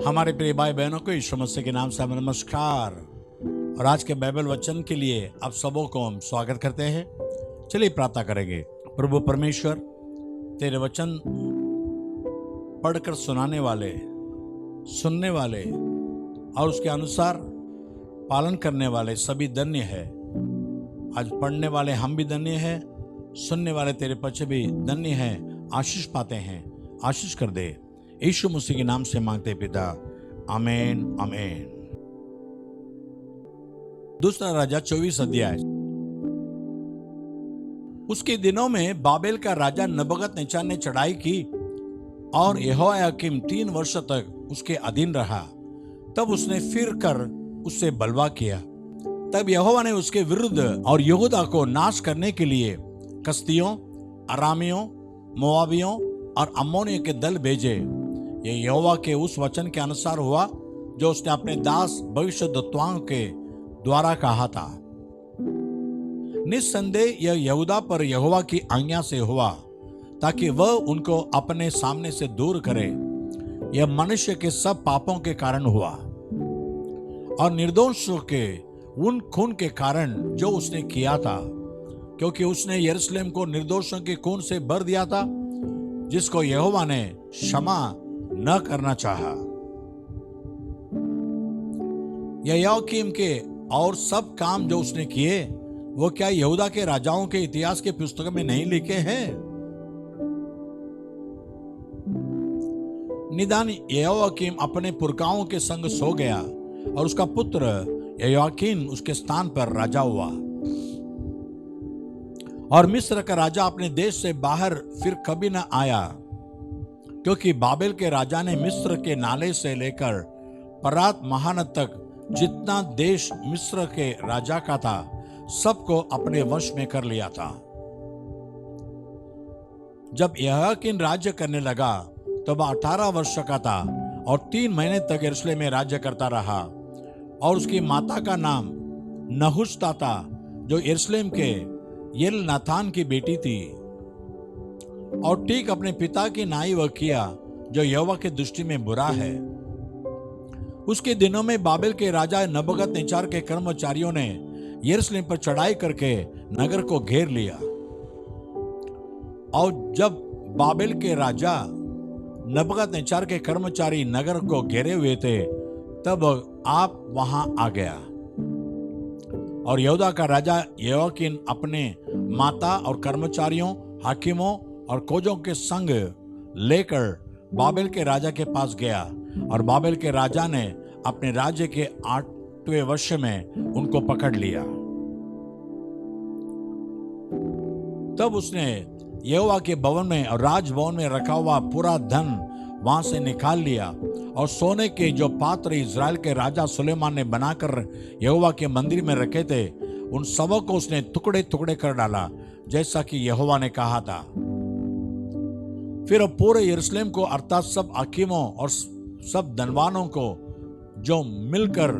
हमारे प्रिय भाई बहनों को यीशु मसीह के नाम से नमस्कार। और आज के बाइबल वचन के लिए आप सबों को हम स्वागत करते हैं। चलिए प्रार्थना करेंगे। प्रभु परमेश्वर, तेरे वचन पढ़कर सुनाने वाले, सुनने वाले और उसके अनुसार पालन करने वाले सभी धन्य है। आज पढ़ने वाले हम भी धन्य हैं, सुनने वाले तेरे बच्चे भी धन्य हैं, आशीष पाते हैं। आशीष कर दे, यीशु मसीह के नाम से मांगते पिता, आमीन आमीन। दूसरा राजा 24 अध्याय। उसके दिनों में बाबेल का राजा नबूकदनेस्सर ने चढ़ाई की और यहोयाकीम 3 वर्ष तक उसके अधीन रहा। तब उसने फिर कर उससे बलवा किया। तब यहोवा ने उसके विरुद्ध और यहूदा को नाश करने के लिए कसदियों, अरामियों, मोआबियों और अम्मोनियों के दल भेजे। ये यहोवा के उस वचन के अनुसार हुआ जो उसने अपने दास भविष्यद्वक्ताओं के द्वारा कहा था। निस्संदेह यह यहूदा पर यहोवा की आज्ञा से हुआ ताकि वह उनको अपने सामने से दूर करे। यह मनुष्य के सब पापों के कारण हुआ और निर्दोषों के उन खून के कारण जो उसने किया था, क्योंकि उसने यरूशलेम को निर्दोषों के खून से भर दिया था, जिसको यहोवा ने क्षमा न करना चाहा। यहोयाकीम के और सब काम जो उसने किए, वो क्या यहूदा के राजाओं के इतिहास के पुस्तक में नहीं लिखे हैं? निदान यहोयाकीम अपने पुरखाओं के संग सो गया और उसका पुत्र यहोयाकीन उसके स्थान पर राजा हुआ। और मिस्र का राजा अपने देश से बाहर फिर कभी न आया, क्योंकि बाबेल के राजा ने मिस्र के नाले से लेकर परात महानद तक जितना देश मिस्र के राजा का था, सबको अपने वश में कर लिया था। जब यहोयाकीन राज्य करने लगा तब 18 वर्ष का था और 3 महीने तक यरूशलेम में राज्य करता रहा। और उसकी माता का नाम नहुशता था, जो यरूशलेम के एलनाथान की बेटी थी। और ठीक अपने पिता की नाई वह किया जो यहोवा की दृष्टि में बुरा है। उसके दिनों में बाबेल के राजा नबूकदनेस्सर के कर्मचारियों ने यरूशलेम पर चढ़ाई करके नगर को घेर लिया। और जब बाबेल के राजा नबूकदनेस्सर के कर्मचारी नगर को घेरे हुए थे, तब आप वहां आ गया। और यहूदा का राजा यहोयाकीन अपने माता और कर्मचारियों, हाकिमों और खोजों के संग लेकर बाबेल के राजा के पास गया। और बाबेल के राजा ने अपने राज्य के 8वें वर्ष में उनको पकड़ लिया। तब उसने यहोवा के भवन में और राजभवन में रखा हुआ पूरा धन वहां से निकाल लिया और सोने के जो पात्र इज़राइल के राजा सुलेमान ने बनाकर यहोवा के मंदिर में रखे थे, उन सबों को उसने टुकड़े टुकड़े कर डाला, जैसा कि यहोवा ने कहा था। फिर पूरे यरूशलेम को अर्थात सब हाकिमों और सब धनवानों को, जो मिलकर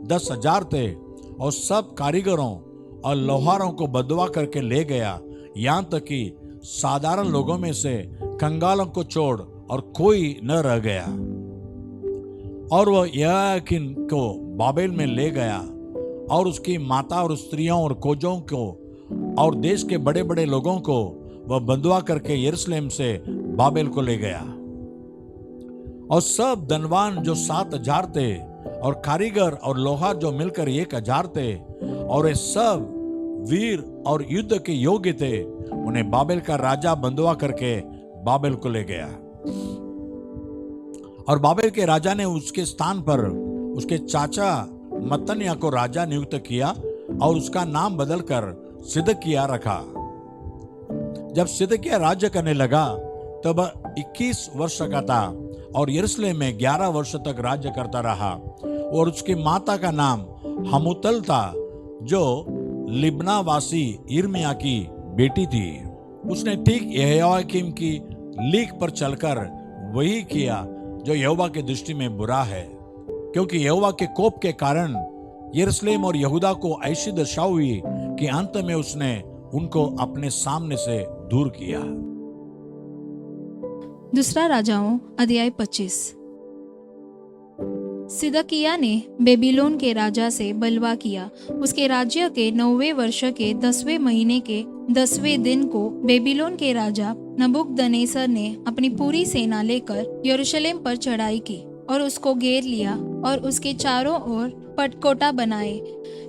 10,000 थे, और सब कारीगरों और लोहारों को बंधुआ करके ले गया, यहां तक कि साधारण लोगों में से कंगालों को छोड़ और कोई न रह गया। और वह यहोयाकीन को बाबेल में ले गया और उसकी माता और स्त्रियों और खोजों को और देश के बड़े बड़े लोगों को वह बंधुआ करके यरूशलेम से बाबेल को ले गया। और सब धनवान जो 7,000 थे और कारीगर और लोहार जो मिलकर 1,000 थे, और वे सब वीर और युद्ध के योग्य थे, उन्हें बाबेल का राजा बंधुआ करके बाबेल को ले गया। और बाबेल के राजा ने उसके स्थान पर उसके चाचा मत्तन्याह को राजा नियुक्त किया और उसका नाम बदलकर सिदकिय्याह रखा। जब सिदकिय्याह राज्य करने लगा तब 21 वर्ष का था और यरूशलेम में 11 वर्ष तक राज्य करता रहा। और उसकी माता का नाम हमूतल था, जो लिब्नावासी यिर्मयाह की बेटी थी। उसने ठीक यहोयाकीम की लीक पर चलकर वही किया जो यहोवा की दृष्टि में बुरा है, क्योंकि यहोवा के कोप के कारण यरूशलेम और यहूदा को ऐसी दशा हुई कि अंत में उसने उनको अपने सामने से दूर किया। दूसरा राजाओं अध्याय 25। सिदकिय्याह ने बेबीलोन के राजा से बलवा किया। उसके राज्य के 9वें वर्ष के 10वें महीने के 10वें दिन को बेबीलोन के राजा नबूकदनेस्सर ने अपनी पूरी सेना लेकर यरूशलेम पर चढ़ाई की और उसको घेर लिया और उसके चारों ओर पटकोटा बनाए।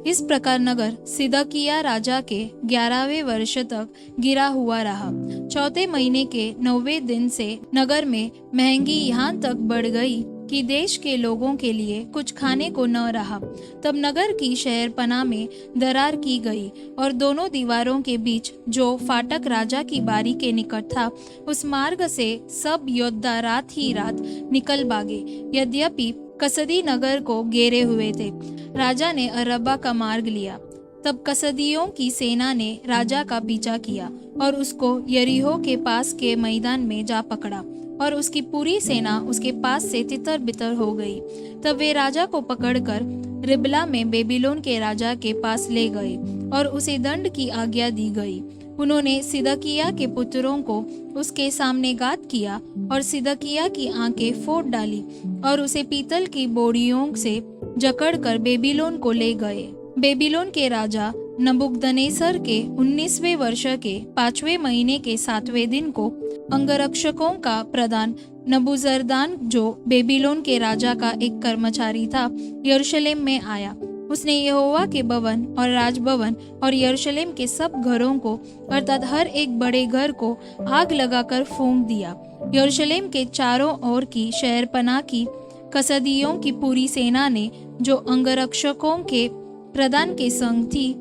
इस प्रकार नगर सिदकिय्याह राजा के 11वें वर्ष तक गिरा हुआ रहा। चौथे महीने के 9वें दिन से नगर में महंगी यहाँ तक बढ़ गई कि देश के लोगों के लिए कुछ खाने को न रहा। तब नगर की शहरपनाह में दरार की गई और दोनों दीवारों के बीच जो फाटक राजा की बारी के निकट था, उस मार्ग से सब योद्धा रात ही रात निकल भागे। यद्यपि कसदी नगर को घेरे हुए थे। राजा ने अरबा का मार्ग लिया। तब कसदियों की सेना ने राजा का पीछा किया और उसको यरीहो के पास के मैदान में जा पकड़ा और उसकी पूरी सेना उसके पास से तितर बितर हो गई। तब वे राजा को पकड़कर रिबला में बेबीलोन के राजा के पास ले गए और उसे दंड की आज्ञा दी गई। उन्होंने सिदकिय्याह के पुत्रों को उसके सामने घात किया और सिदकिय्याह की आंखें फोड़ डाली और उसे पीतल की बोरियों से जकड़कर बेबीलोन को ले गए। बेबीलोन के राजा नबूकदनेस्सर के 19वें वर्ष के 5वें महीने के 7वें दिन को अंगरक्षकों का प्रधान नबूजरदान, जो बेबीलोन के राजा का एक कर्मचारी था, यरूशलेम में आया। उसने यहोवा के भवन और राजभवन और यरूशलेम के सब घरों को अर्थात हर एक बड़े घर को आग लगाकर फूंक दिया। यरूशलेम के चारों ओर की शहरपनाह की कसदियों की पूरी सेना ने, जो अंगरक्षकों के प्रधान के संग थी,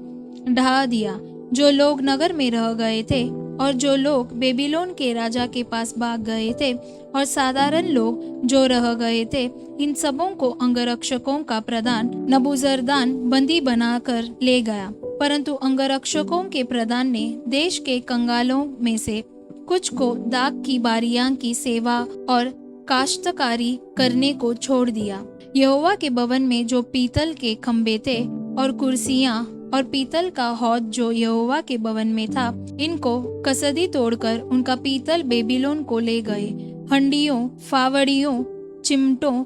ढहा दिया। जो लोग नगर में रह गए थे और जो लोग बेबीलोन के राजा के पास भाग गए थे और साधारण लोग जो रह गए थे, इन सबों को अंगरक्षकों का प्रधान नबूजरदान बंदी बनाकर ले गया। परंतु अंगरक्षकों के प्रधान ने देश के कंगालों में से कुछ को दाख की बारियां की सेवा और काश्तकारी करने को छोड़ दिया। यहोवा के भवन में जो पीतल के खंबे थे और कुर्सियां और पीतल का हौद जो यहोवा के भवन में था, इनको कसदी तोड़कर उनका पीतल बेबीलोन को ले गए। हंडियों, फावड़ियों, चिमटों,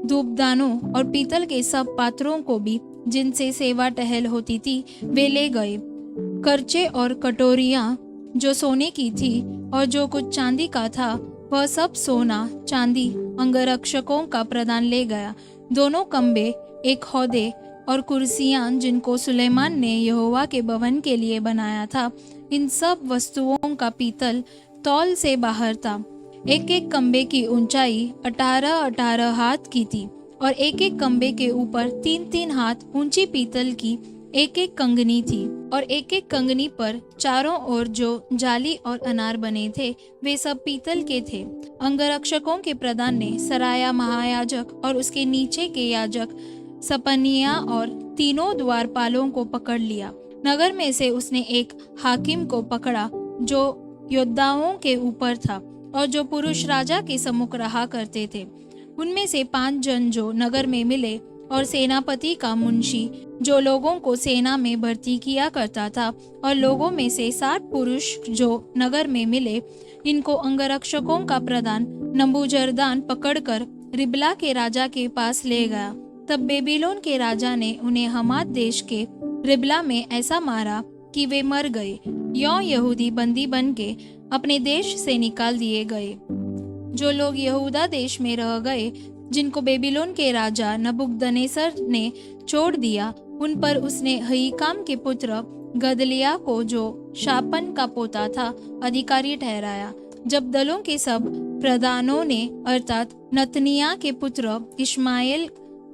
धूपदानों और पीतल के सब पात्रों को भी, जिनसे सेवा टहल होती थी, वे ले गए। करचे और कटोरियां जो सोने की थी और जो कुछ चांदी का था, वह सब सोना चांदी अंगरक्षकों का प्रधान ले गया। दोनों खंबे, एक हौदे और कुर्सियां जिनको सुलेमान ने यहोवा के भवन के लिए बनाया था, इन सब वस्तुओं का पीतल तौल से बाहर था। एक एक खंबे की ऊंचाई 18-18 हाथ की थी और एक एक खंबे के ऊपर 3-3 हाथ ऊंची पीतल की एक एक कंगनी थी और एक एक कंगनी पर चारों ओर जो जाली और अनार बने थे, वे सब पीतल के थे। अंगरक्षकों के प्रधान ने सराया महायाजक और उसके नीचे के याजक सपनिया और तीनों द्वारपालों को पकड़ लिया। नगर में से उसने एक हाकिम को पकड़ा जो योद्धाओं के ऊपर था और जो पुरुष राजा के सम्मुख रहा करते थे। उनमें से 5 जन जो नगर में मिले और सेनापति का मुंशी जो लोगों को सेना में भर्ती किया करता था और लोगों में से 60 पुरुष जो नगर में मिले, इनको अंगरक्षकों का प्रधान नबूजरदान पकड़कर रिबला के राजा के पास ले गया। तब बेबीलोन के राजा ने उन्हें हमात देश के रिबला में ऐसा मारा कि वे मर गए। यों यहूदी बंदी बन के अपने देश से निकाल दिए गए। जो लोग यहूदा देश में रह गए, जिनको बेबीलोन के राजा नबूकदनेस्सर ने छोड़ दिया, उन पर उसने अहीकाम के पुत्र गदलिया को, जो शापन का पोता था, अधिकारी ठहराया। जब दलों के सब प्रधानों ने अर्थात नतनिया के पुत्र इश्माएल,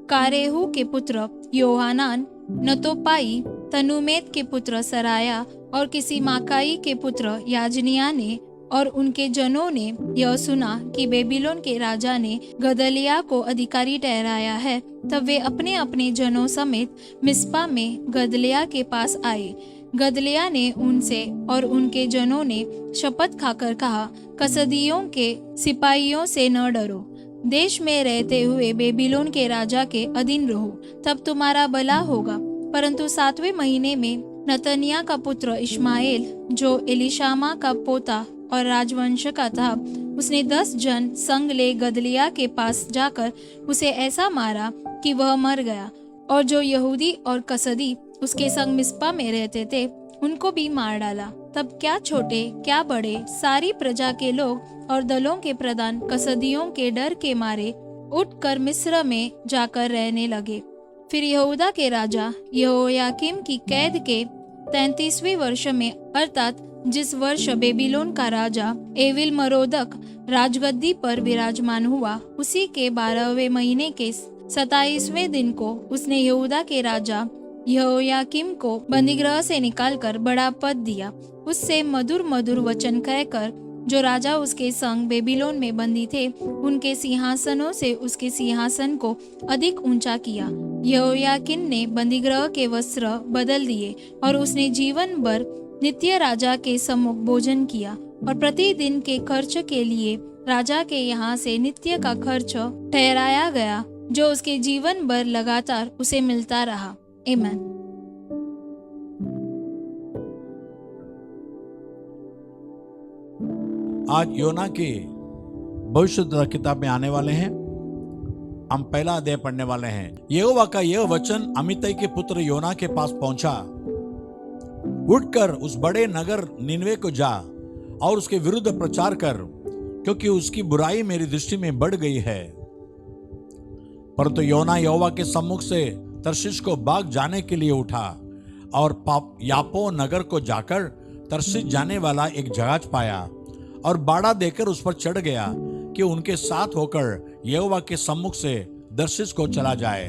कारेहू के पुत्र योहानान, नतोपाई, तनुमेत के पुत्र सराया और किसी माकाई के पुत्र याजनिया ने और उनके जनों ने यह सुना कि बेबीलोन के राजा ने गदलिया को अधिकारी ठहराया है, तब वे अपने अपने जनों समेत मिस्पा में गदलिया के पास आए। गदलिया ने उनसे और उनके जनों ने शपथ खाकर कहा, कसदियों के सिपाहियों से न डरो, देश में रहते हुए बेबीलोन के राजा के अधीन रहो, तब तुम्हारा भला होगा। परंतु 7वें महीने में नतनिया का पुत्र इश्माएल, जो एलीशामा का पोता और राजवंश का था, उसने 10 जन संग ले गदलिया के पास जाकर उसे ऐसा मारा कि वह मर गया, और जो यहूदी और कसदी उसके संग मिस्पा में रहते थे उनको भी मार डाला। तब क्या छोटे क्या बड़े सारी प्रजा के लोग और दलों के प्रधान कसदियों के डर के मारे उठकर मिस्र में जाकर रहने लगे। फिर यहूदा के राजा यहोयाकीम की कैद के 33वें वर्ष में, अर्थात जिस वर्ष बेबीलोन का राजा एविल मरोदक राजगद्दी पर विराजमान हुआ, उसी के 12वें महीने के 27वें दिन को उसने यहूदा के राजा यहोयाकीम को बंदीगृह से निकालकर बड़ा पद दिया। उससे मधुर मधुर वचन कहकर जो राजा उसके संग बेबीलोन में बंदी थे उनके सिंहासनों से उसके सिंहासन को अधिक ऊंचा किया। यहोयाकीन ने बंदीगृह के वस्त्र बदल दिए और उसने जीवन भर नित्य राजा के सम्मुख भोजन किया, और प्रतिदिन के खर्च के लिए राजा के यहाँ से नित्य का खर्च ठहराया गया, जो उसके जीवन भर लगातार उसे मिलता रहा। आमीन। आज योना की भविष्य किताब में आने वाले हैं। हम पहला अध्याय पढ़ने वाले हैं। यहोवा का यह वचन अमित्तै के पुत्र योना के पास पहुंचा, उठकर उस बड़े नगर निनवे को जा और उसके विरुद्ध प्रचार कर, क्योंकि उसकी बुराई मेरी दृष्टि में बढ़ गई है। परंतु योना यहोवा के सम्मुख से तर्शीश को भाग जाने के लिए उठा और यापो नगर को जाकर तर्शीश जाने वाला एक जहाज पाया और बाड़ा देकर उस पर चढ़ गया कि उनके साथ होकर यहोवा के सम्मुख से तर्शीश को चला जाए।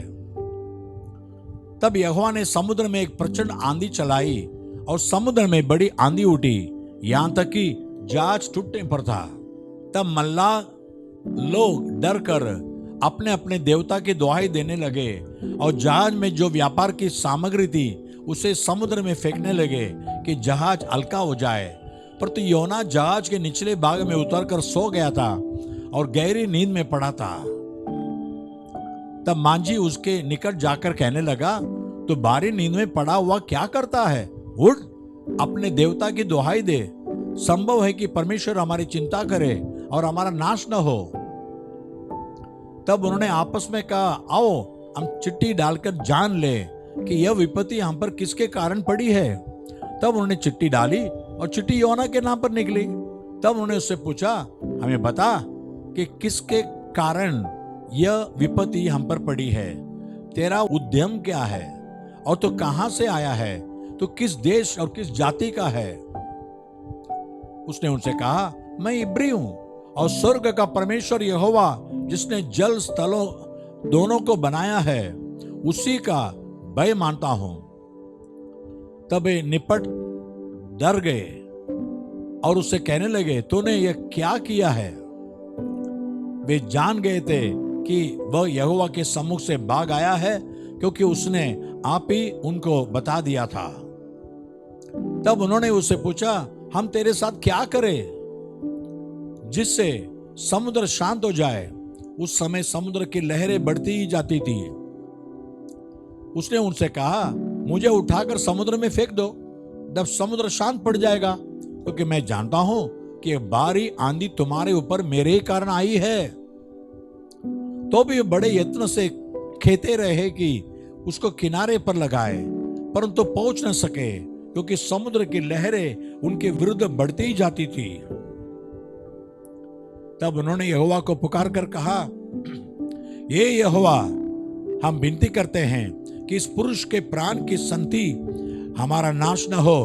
तब यहोवा ने समुद्र में एक प्रचंड आंधी चलाई और समुद्र में बड़ी आंधी उठी, यहां तक कि जहाज टूटने पर था। तब मल्लाह लोग डर कर अपने अपने देवता की दुहाई देने लगे और जहाज में जो व्यापार की सामग्री थी उसे समुद्र में फेंकने लगे कि जहाज हल्का हो जाए। परंतु योना जहाज के निचले भाग में उतरकर सो गया था और गहरी नींद में पड़ा था। तब मांझी उसके निकट जाकर कहने लगा, तो भारी नींद में पड़ा हुआ क्या करता है? उठ, अपने देवता की दुहाई दे। संभव है कि परमेश्वर हमारी चिंता करे और हमारा नाश न हो। तब उन्होंने आपस में कहा, आओ हम चिट्ठी डालकर जान ले कि यह विपत्ति हम पर किसके कारण पड़ी है। तब उन्होंने चिट्ठी डाली और चिट्ठी योना के नाम पर निकली। तब उन्होंने उससे पूछा, हमें बता कि किसके कारण यह विपत्ति हम पर पड़ी है। तेरा उद्यम क्या है और तो कहां से आया है? तो किस देश और किस जाति का है? उसने उनसे कहा, मैं इब्री हूं और स्वर्ग का परमेश्वर यहोवा जिसने जल स्थलों दोनों को बनाया है उसी का भय मानता हूं। तब वे निपट डर गए और उससे कहने लगे, तूने यह क्या किया है? वे जान गए थे कि वह यहोवा के सम्मुख से भाग आया है, क्योंकि उसने आप ही उनको बता दिया था। तब उन्होंने उससे पूछा, हम तेरे साथ क्या करें जिससे समुद्र शांत हो जाए? उस समय समुद्र की लहरें बढ़ती ही जाती थी। उसने उनसे कहा, मुझे उठाकर समुद्र में फेंक दो, जब समुद्र शांत पड़ जाएगा, क्योंकि मैं जानता हूं कि भारी आंधी तुम्हारे ऊपर मेरे ही कारण आई है। तो भी बड़े यत्न से खेते रहे कि उसको किनारे पर लगाए, परंतु पहुंच न सके, क्योंकि समुद्र की लहरें उनके विरुद्ध बढ़ती ही जाती थी। तब उन्होंने यहोवा को पुकार कर कहा, ये यहोवा, हम विनती करते हैं कि इस पुरुष के प्राण की संति हमारा नाश न हो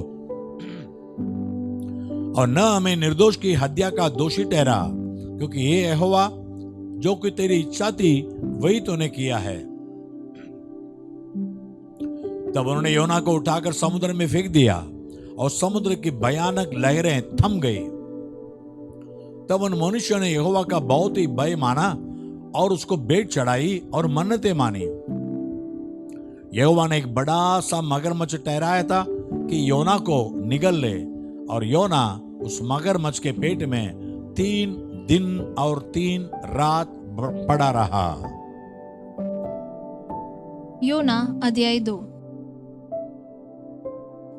और न हमें निर्दोष की हत्या का दोषी ठहरा, क्योंकि ये यहोवा जो कि तेरी इच्छा थी वही तूने किया है। तब उन्होंने योना को उठाकर समुद्र में फेंक दिया और समुद्र की भयानक लहरें थम गई। तब उन मनुष्यों ने यहोवा का बहुत ही भय माना और उसको भेंट चढ़ाई और मन्नतें मानी। यहोवा ने एक बड़ा सा मगरमच्छ ठहराया था कि योना को निगल ले, और योना उस मगरमच्छ के पेट में 3 दिन और 3 रात पड़ा रहा। योना अध्याय 2।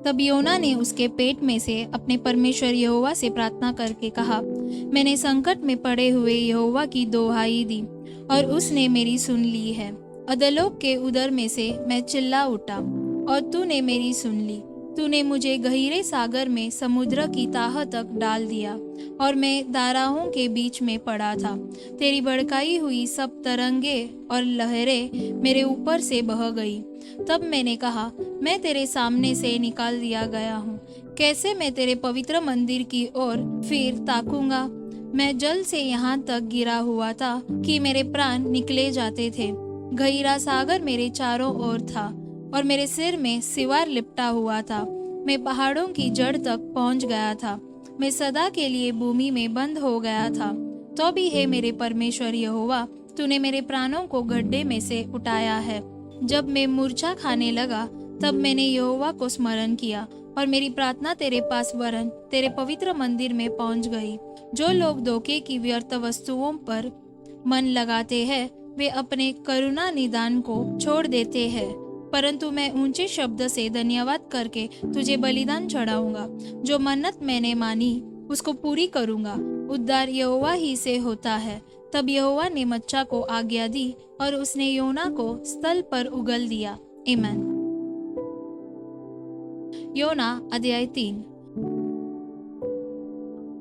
तब योना ने उसके पेट में से अपने परमेश्वर यहोवा से प्रार्थना करके कहा, मैंने संकट में पड़े हुए यहोवा की दोहाई दी और उसने मेरी सुन ली है। अधोलोक के उदर में से मैं चिल्ला उठा और तूने मेरी सुन ली। तूने मुझे गहरे सागर में समुद्र की ताह तक डाल दिया और मैं दाराहों के बीच में पड़ा था। तेरी भड़काई हुई सब तरंगे और लहरें मेरे ऊपर से बह गई। तब मैंने कहा, मैं तेरे सामने से निकाल दिया गया हूँ। कैसे मैं तेरे पवित्र मंदिर की ओर फिर ताकूंगा? मैं जल से यहाँ तक गिरा हुआ था कि मेरे प्राण निकले जाते थे। गहरा सागर मेरे चारों ओर था और मेरे सिर में सिवार लिपटा हुआ था। मैं पहाड़ों की जड़ तक पहुंच गया था। मैं सदा के लिए भूमि में बंद हो गया था। तो भी हे मेरे परमेश्वर यहोवा, तूने मेरे प्राणों को गड्ढे में से उठाया है। जब मैं मूर्छा खाने लगा तब मैंने यहोवा को स्मरण किया और मेरी प्रार्थना तेरे पास वरन तेरे पवित्र मंदिर में पहुंच गई। जो लोग धोखे की व्यर्थ वस्तुओं पर मन लगाते हैं वे अपने करुणा निदान को छोड़ देते हैं, परंतु मैं ऊंचे शब्द से धन्यवाद करके तुझे बलिदान चढ़ाऊंगा। जो मन्नत मैंने मानी उसको पूरी करूंगा। उद्धार यहोवा ही से होता है। तब यहोवा ने मच्छा को आज्ञा दी और उसने योना को स्थल पर उगल दिया। आमीन। योना अध्याय 3।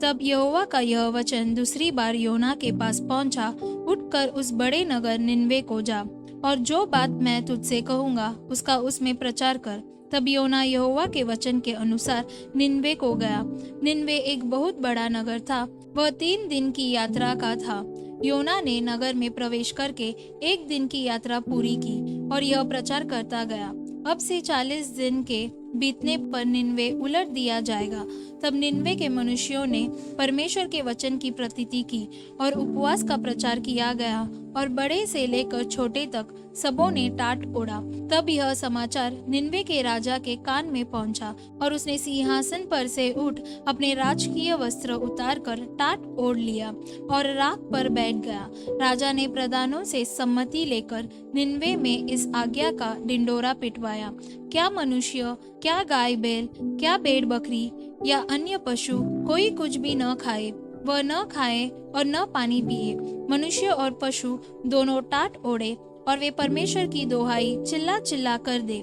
तब यहोवा का यह वचन दूसरी बार योना के पास पहुंचा, उठकर उस बड़े नगर निनवे को जा और जो बात मैं तुझसे कहूंगा उसका उसमें प्रचार कर। तब योना यहोवा के वचन के अनुसार निनवे को गया। निनवे एक बहुत बड़ा नगर था। वह 3 दिन की यात्रा का था। योना ने नगर में प्रवेश करके 1 दिन की यात्रा पूरी की और यह प्रचार करता गया, अब से 40 दिन के बीतने पर निनवे उलट दिया जाएगा। तब निनवे के मनुष्यों ने परमेश्वर के वचन की प्रतीति की और उपवास का प्रचार किया गया और बड़े से लेकर छोटे तक सबों ने टाट ओढ़ा। तब यह समाचार निनवे के राजा के कान में पहुंचा और उसने सिंहासन पर से उठ अपने राजकीय वस्त्र उतार कर टाट ओढ़ लिया और राख पर बैठ गया। राजा ने प्रधानों से सम्मति लेकर निनवे में इस आज्ञा का डिंडोरा पिटवाया, क्या मनुष्य, क्या गाय बैल, क्या भेड़ बकरी या अन्य पशु कोई कुछ भी न खाए, वह न खाए और न पानी पिए। मनुष्य और पशु दोनों टाट ओढ़े और वे परमेश्वर की दोहाई चिल्ला चिल्ला कर दे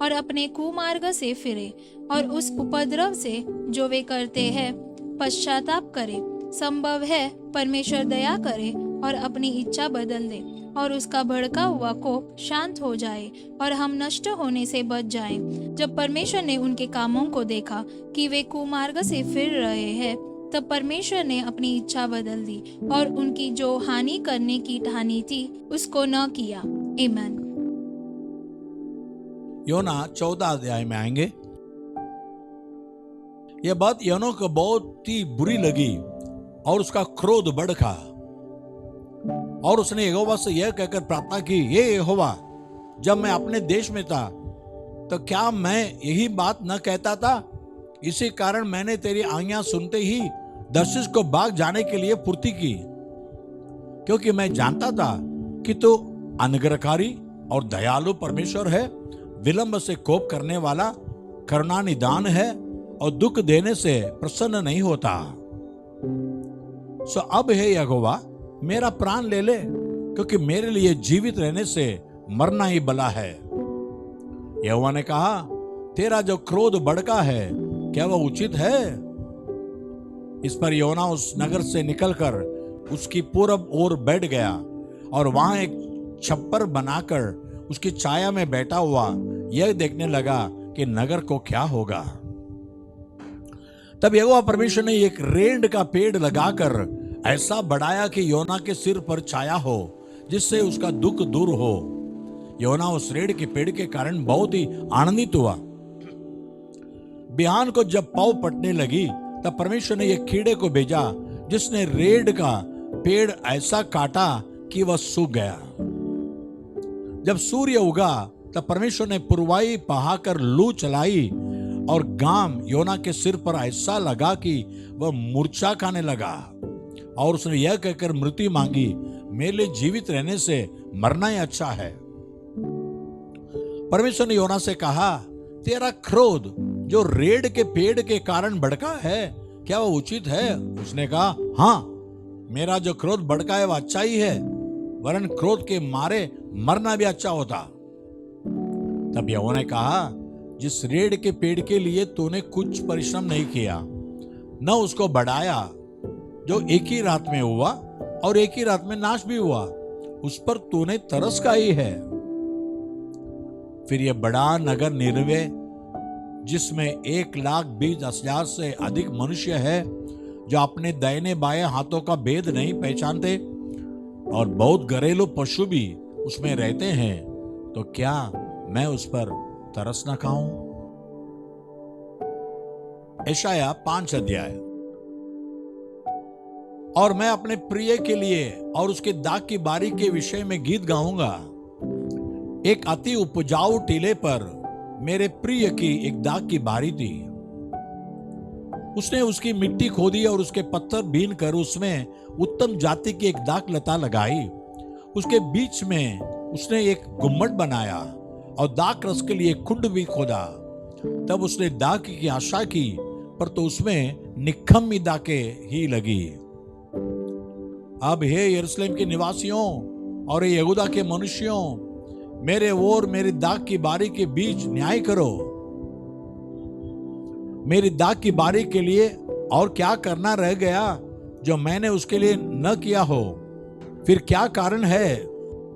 और अपने कुमार्ग से फिरे और उस उपद्रव से जो वे करते हैं पश्चाताप करे। संभव है परमेश्वर दया करे और अपनी इच्छा बदल दे और उसका भड़का हुआ कोप शांत हो जाए और हम नष्ट होने से बच जाएं। जब परमेश्वर ने उनके कामों को देखा कि वे कुमार्ग से फिर रहे हैं, तब परमेश्वर ने अपनी इच्छा बदल दी और उनकी जो हानि करने की ठानी थी उसको न किया। आमीन। योना 14 अध्याय में आएंगे। यह बात योना को बहुत ही बुरी लगी और उसका क्रोध बढ़ा और उसने यहोवा से यह कहकर प्रार्थना की, हे यहोवा, जब मैं अपने देश में था तो क्या मैं यही बात न कहता था? इसी कारण मैंने तेरी आज्ञा सुनते ही दर्शिश को भाग जाने के लिए फुर्ती की, क्योंकि मैं जानता था कि तू अनुग्रहकारी और दयालु परमेश्वर है, विलंब से कोप करने वाला, करुणा निदान है और दुख देने से प्रसन्न नहीं होता। सो अब हे यहोवा, मेरा प्राण ले ले, क्योंकि मेरे लिए जीवित रहने से मरना ही भला है। यहोवा ने कहा, तेरा जो क्रोध भड़का है क्या वह उचित है? इस पर योना उस नगर से निकलकर उसकी पूरब ओर बैठ गया और वहां एक छप्पर बनाकर उसकी छाया में बैठा हुआ यह देखने लगा कि नगर को क्या होगा। तब यहोवा परमेश्वर ने एक रेंड का पेड़ लगाकर ऐसा बढ़ाया कि योना के सिर पर छाया हो, जिससे उसका दुख दूर हो। योना उस रेंड के पेड़ के कारण बहुत ही आनंदित हुआ। बिहान को जब पौ पटने लगी तब परमेश्वर ने एक कीड़े को भेजा, जिसने रेंड का पेड़ ऐसा काटा कि वह सूख गया। जब सूर्य उगा तब परमेश्वर ने पुरवाई बहाकर लू चलाई और घाम योना के सिर पर ऐसा लगा कि वह मूर्छा खाने लगा और उसने यह कहकर मृत्यु मांगी, मेरे लिए जीवित रहने से मरना ही अच्छा है। परमेश्वर ने योना से कहा, तेरा क्रोध जो रेड़ के पेड़ के कारण भड़का है, क्या वो उचित है? उसने कहा, हाँ, मेरा जो क्रोध भड़का है वह अच्छा ही है, वरन क्रोध के मारे मरना भी अच्छा होता। तब यहोवा ने कहा, जिस रेड़ के पेड़ के लिए तूने कुछ परिश्रम नहीं किया, न उसको बढ़ाया, जो एक ही रात में हुआ और एक ही रात में नाश भी हुआ, उस पर तूने तरस खाई है। फिर यह बड़ा नगर निनवे, जिसमें 1,20,000 से अधिक मनुष्य है, जो अपने दाहिने बाएं हाथों का भेद नहीं पहचानते, और बहुत घरेलू पशु भी उसमें रहते हैं, तो क्या मैं उस पर तरस न खाऊं? यशायाह 5 अध्याय। और मैं अपने प्रिय के लिए और उसके दाख की बारी के विषय में गीत गाऊंगा। एक अति उपजाऊ टीले पर मेरे प्रिय की एक दाख की बारी थी। उसने उसकी मिट्टी खोदी और उसके पत्थर बीन कर उसमें उत्तम जाति की एक दाख लता लगाई। उसके बीच में उसने एक गुम्मट बनाया और दाख रस के लिए कुंड भी खोदा। तब उसने दाख की आशा की, पर तो उसमें निकम्मी दाखें ही लगी। अब हे यरूशलेम के निवासियों और यहूदा के मनुष्यों, मेरे और मेरी दाख की बारी के बीच न्याय करो। मेरी दाख की बारी के लिए और क्या करना रह गया जो मैंने उसके लिए न किया हो? फिर क्या कारण है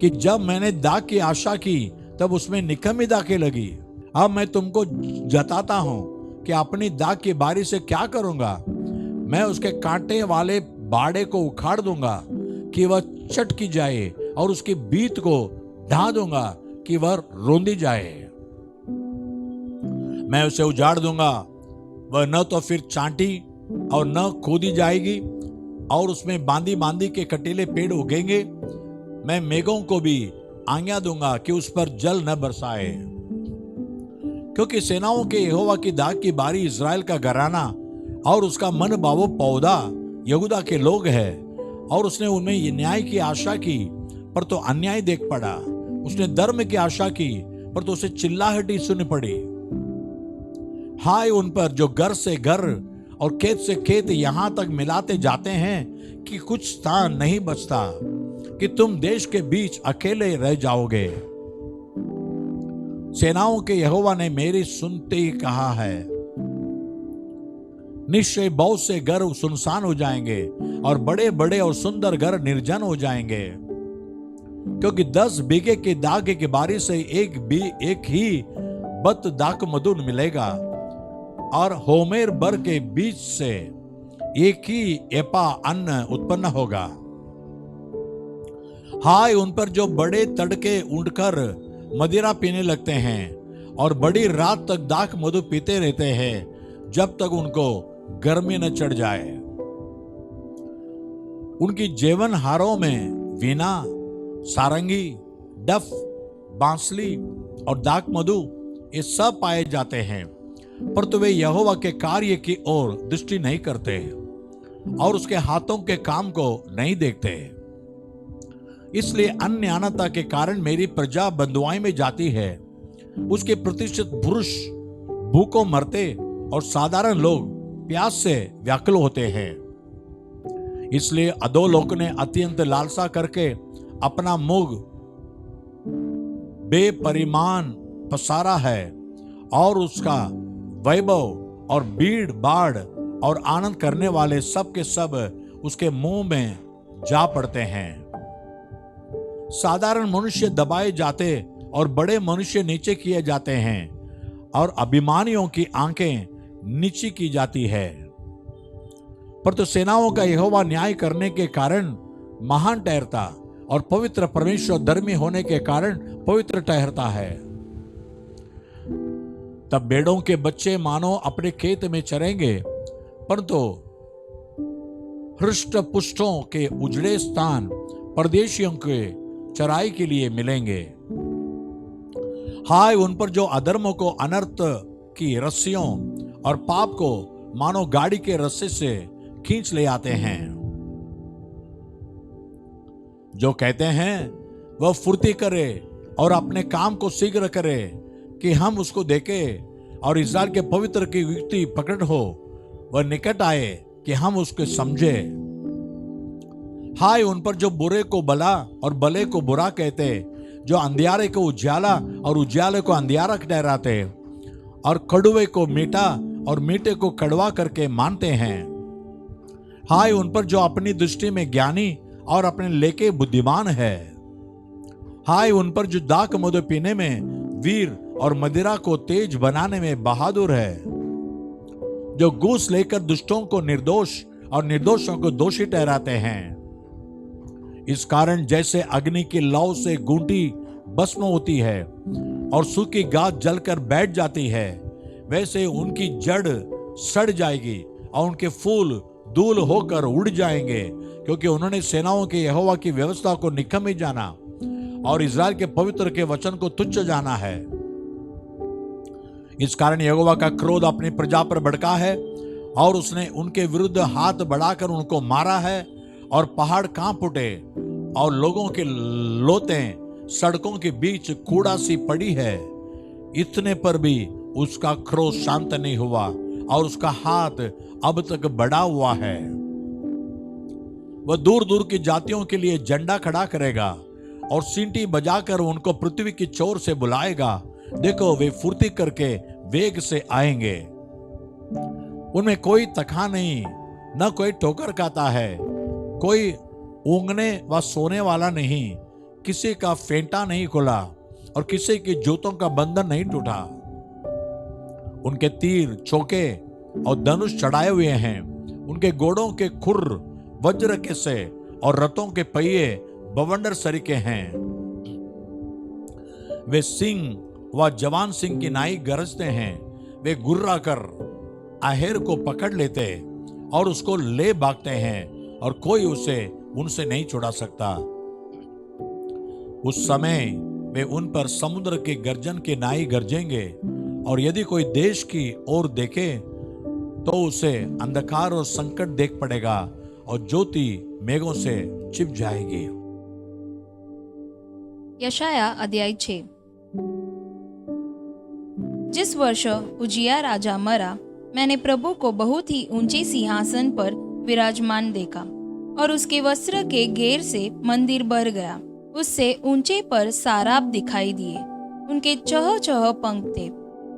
कि जब मैंने दाख की आशा की तब उसमें निकम्मी दाखें लगी? अब मैं तुमको जताता हूं कि अपनी दाख की बारी से क्या करूंगा। मैं उसके कांटे वाले बाड़े को उखाड़ दूंगा कि वह चटकी जाए, और उसकी बीत को ढा दूंगा कि वह रोंदी जाए। मैं उसे उजाड़ दूंगा, वह न तो फिर चांटी और न खोदी जाएगी, और उसमें बांदी बांदी के कटीले पेड़ उगेंगे। मैं मेघों को भी आज्ञा दूंगा कि उस पर जल न बरसाए, क्योंकि सेनाओं के यहोवा की दाख की बारी इज़राइल का घराना और उसका मन भावो पौधा यहूदा के लोग है। और उसने उनमें ये न्याय की आशा की, पर तो अन्याय देख पड़ा। उसने धर्म की आशा की, पर तो उसे चिल्लाहटी सुन पड़ी। हाय उन पर जो घर से घर और खेत से खेत यहां तक मिलाते जाते हैं कि कुछ स्थान नहीं बचता, कि तुम देश के बीच अकेले रह जाओगे। सेनाओं के यहोवा ने मेरी सुनते ही कहा है, निश्चय बहुत से घर सुनसान हो जाएंगे और बड़े बड़े और सुंदर घर निर्जन हो जाएंगे, क्योंकि 10 बीघे के दाख की बारी से एक ही बत दाख मधु मिलेगा, और होमेर बर के बीच से एक ही एपा अन्न उत्पन्न होगा। हाय उन पर जो बड़े तड़के उठकर मदिरा पीने लगते हैं और बड़ी रात तक दाख मधु पीते रहते हैं, जब तक उनको गर्मी न चढ़ जाए। उनकी जेवन हारों में वीणा, सारंगी, डफ, बांसुरी और दाख मधु ये सब पाए जाते हैं, पर तो वे यहोवा के कार्य की ओर दृष्टि नहीं करते और उसके हाथों के काम को नहीं देखते। इसलिए अन्यानता के कारण मेरी प्रजा बंधुआई में जाती है। उसके प्रतिष्ठित पुरुष भूखों मरते और साधारण लोग प्यास से व्याकुल होते हैं। इसलिए अधोलोक ने अत्यंत लालसा करके अपना मुख बेपरिमाण पसारा है, और उसका वैभव और भीड़ बाढ़ और आनंद करने वाले सब के सब उसके मुंह में जा पड़ते हैं। साधारण मनुष्य दबाए जाते और बड़े मनुष्य नीचे किए जाते हैं, और अभिमानियों की आंखें नीची की जाती है। पर तो सेनाओं का यहोवा न्याय करने के कारण महान ठहरता, और पवित्र परमेश्वर धर्मी होने के कारण पवित्र ठहरता है। तब भेड़ों के बच्चे मानो अपने खेत में चरेंगे, परंतु हृष्ट पुष्टों के उजड़े स्थान परदेशियों के चराई के लिए मिलेंगे। हाय उन पर जो अधर्म को अनर्थ की रस्सियों और पाप को मानो गाड़ी के रस्से से खींच ले आते हैं, जो कहते हैं वह फुर्ती करे और अपने काम को शीघ्र करे कि हम उसको देखें, और इस्राएल के पवित्र की युक्ति प्रकट हो, वह निकट आए कि हम उसके समझे। हाय उन पर जो बुरे को भला और भले को बुरा कहते, जो अंधियारे को उजाला और उजाले को अंधियारा ठहराते, और कड़वे को मीठा और मीठे को कड़वा करके मानते हैं। हाय उन पर जो अपनी दृष्टि में ज्ञानी और अपने लेके बुद्धिमान है। हाय उन पर जो दाख मधु पीने में वीर और मदिरा को तेज बनाने में बहादुर है, जो घूस लेकर दुष्टों को निर्दोष और निर्दोषों को दोषी ठहराते हैं। इस कारण जैसे अग्नि की लौ से गूंटी भस्म होती है और सूखी घास जलकर बैठ जाती है, वैसे उनकी जड़ सड़ जाएगी और उनके फूल धूल होकर उड़ जाएंगे, क्योंकि उन्होंने सेनाओं के यहोवा की व्यवस्था को निकम्मी जाना और इस्राएल के पवित्र के वचन को तुच्छ जाना है। इस कारण यहोवा का क्रोध अपनी प्रजा पर भड़का है और उसने उनके विरुद्ध हाथ बढ़ाकर उनको मारा है, और पहाड़ कांप उठे और लोगों के लोतें सड़कों के बीच कूड़ा सी पड़ी है। इतने पर भी उसका क्रोध शांत नहीं हुआ और उसका हाथ अब तक बढ़ा हुआ है। वह दूर दूर की जातियों के लिए झंडा खड़ा करेगा और सींटी बजाकर उनको पृथ्वी की चोर से बुलाएगा। देखो, वे फुर्ती करके वेग से आएंगे। उनमें कोई तखा नहीं, न कोई ठोकर खाता है, कोई ऊँघने व सोने वाला नहीं, किसी का फेंटा नहीं खुला और किसी की जूतों का बंधन नहीं टूटा। उनके तीर, चौके और धनुष चढ़ाए हुए हैं। उनके घोड़ों के खुर वज्र के से और रथों के पहिए बवंडर सरीके हैं। वे सिंह व जवान सिंह की नाई गरजते हैं। वे गुर्रा कर आहेर को पकड़ लेते और उसको ले भागते हैं, और कोई उसे उनसे नहीं छुड़ा सकता। उस समय वे उन पर समुद्र के गर्जन के नाई गरजेंगे, और यदि कोई देश की ओर देखे तो उसे अंधकार और संकट देख पड़ेगा और ज्योति मेघों से छिप जाएगी। यशाया अध्याय 6। जिस वर्ष उजिया राजा मरा, मैंने प्रभु को बहुत ही ऊंचे सिंहासन पर विराजमान देखा, और उसके वस्त्र के घेर से मंदिर भर गया। उससे ऊंचे पर साराप दिखाई दिए। उनके चह चह पंख थे।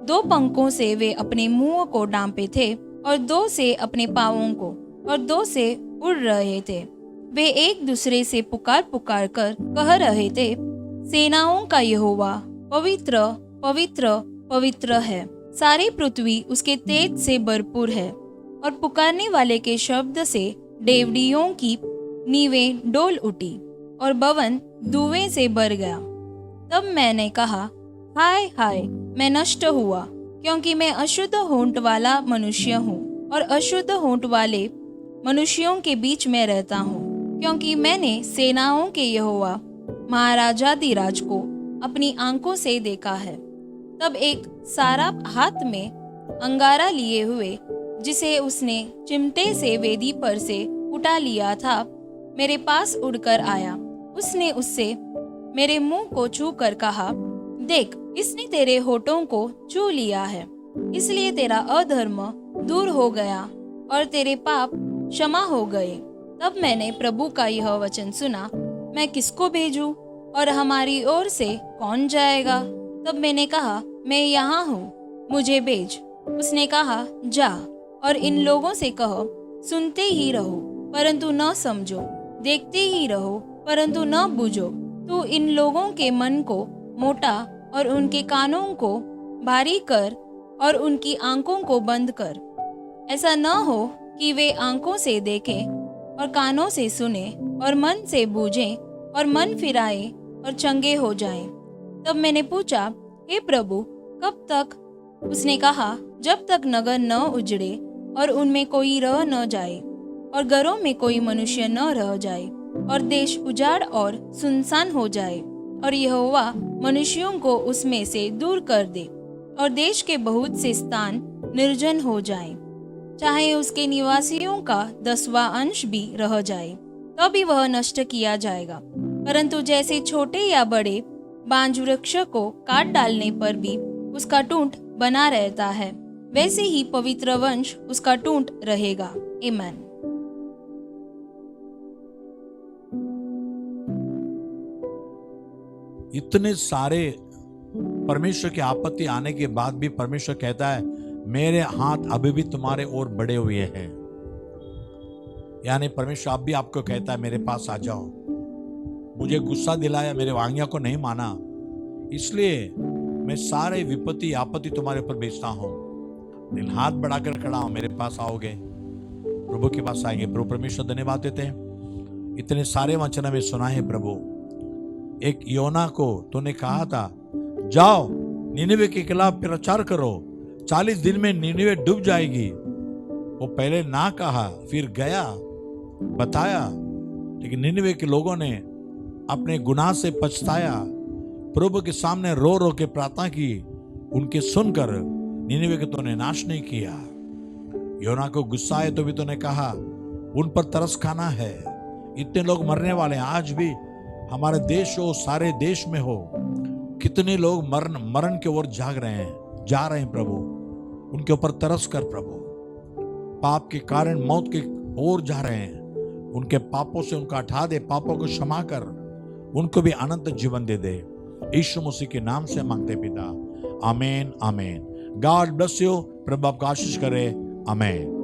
2 पंखों से वे अपने मुंह को डांपे थे, और 2 से अपने पांवों को, और 2 से उड़ रहे थे। वे एक दूसरे से पुकार पुकार कर कह रहे थे, सेनाओं का यहोवा पवित्र पवित्र पवित्र है, सारी पृथ्वी उसके तेज से भरपूर है। और पुकारने वाले के शब्द से डेवढ़ियों की नींवें डोल उठी और भवन धुएं से भर गया। तब मैंने कहा, हाय हाय, मैं नष्ट हुआ, क्योंकि मैं अशुद्ध होंठ वाला मनुष्य हूँ, और अशुद्ध होंठ वाले मनुष्यों के बीच में रहता हूँ, क्योंकि मैंने सेनाओं के यहोवा महाराजाधिराज को अपनी आंखों से देखा है। तब एक साराप हाथ में अंगारा लिए हुए, जिसे उसने चिमटे से वेदी पर से उठा लिया था, मेरे पास उड़कर आया। उसने उससे मेरे मुंह को छू कर कहा, देख, इसने तेरे होठों को छू लिया है, इसलिए तेरा अधर्म दूर हो गया और तेरे पाप क्षमा हो गए। तब मैंने प्रभु का यह वचन सुना, मैं किसको भेजूं और हमारी ओर से कौन जाएगा? तब मैंने कहा, मैं यहाँ हूँ, मुझे भेज। उसने कहा, जा और इन लोगों से कहो, सुनते ही रहो परंतु न समझो, देखते ही रहो परंतु न बूझो। तू इन लोगों के मन को मोटा और उनके कानों को भारी कर और उनकी आंखों को बंद कर। ऐसा न हो कि वे आंखों से देखें और कानों से सुने और मन से बूझें और मन फिराए और चंगे हो जाएं। तब मैंने पूछा, हे प्रभु, कब तक? उसने कहा, जब तक नगर न उजड़े और उनमें कोई रह न जाए और घरों में कोई मनुष्य न रह जाए और देश उजाड़ और सुनसान हो जाए और यहोवा मनुष्यों को उसमें से दूर कर दे और देश के बहुत से स्थान निर्जन हो जाएं, चाहे उसके निवासियों का 10वां अंश भी रह जाए, तभी वह नष्ट किया जाएगा। परंतु जैसे छोटे या बड़े बांज वृक्ष को काट डालने पर भी उसका टूट बना रहता है, वैसे ही पवित्र वंश उसका टूट रहेगा। आमीन। इतने सारे परमेश्वर की आपत्ति आने के बाद भी परमेश्वर कहता है मेरे हाथ अभी भी तुम्हारे ओर बढ़े हुए हैं। यानी परमेश्वर अब भी आपको कहता है मेरे पास आ जाओ। मुझे गुस्सा दिलाया, मेरे आज्ञा को नहीं माना, इसलिए मैं सारे विपत्ति आपत्ति तुम्हारे ऊपर भेजता हूं। दिल हाथ बढ़ाकर खड़ा हो, मेरे पास आओगे, प्रभु के पास आएंगे। प्रभु परमेश्वर धन्यवाद देते हैं। इतने सारे वचन में सुना है प्रभु। एक योना को तूने कहा था जाओ निनिवे के खिलाफ प्रचार करो, 40 दिन में निनिवे डूब जाएगी। वो पहले ना कहा, फिर गया बताया, लेकिन निनिवे के लोगों ने अपने गुनाह से पछताया, प्रभु के सामने रो रो के प्रार्थना की। उनके सुनकर निनिवे के तूने नाश नहीं किया। योना को गुस्सा है तो भी तूने कहा उन पर तरस खाना है। इतने लोग मरने वाले हैं, आज भी हमारे देश हो, सारे देश में हो, कितने लोग मरण के ओर जा रहे हैं प्रभु, उनके ऊपर तरस कर प्रभु। पाप के कारण मौत के ओर जा रहे हैं, उनके पापों से उनका हटा दे, पापों को क्षमा कर, उनको भी अनंत जीवन दे दे। यीशु मसीह के नाम से मांगते पिता, आमीन आमीन। God bless you. प्रभु आपका आशीष करे। आमीन।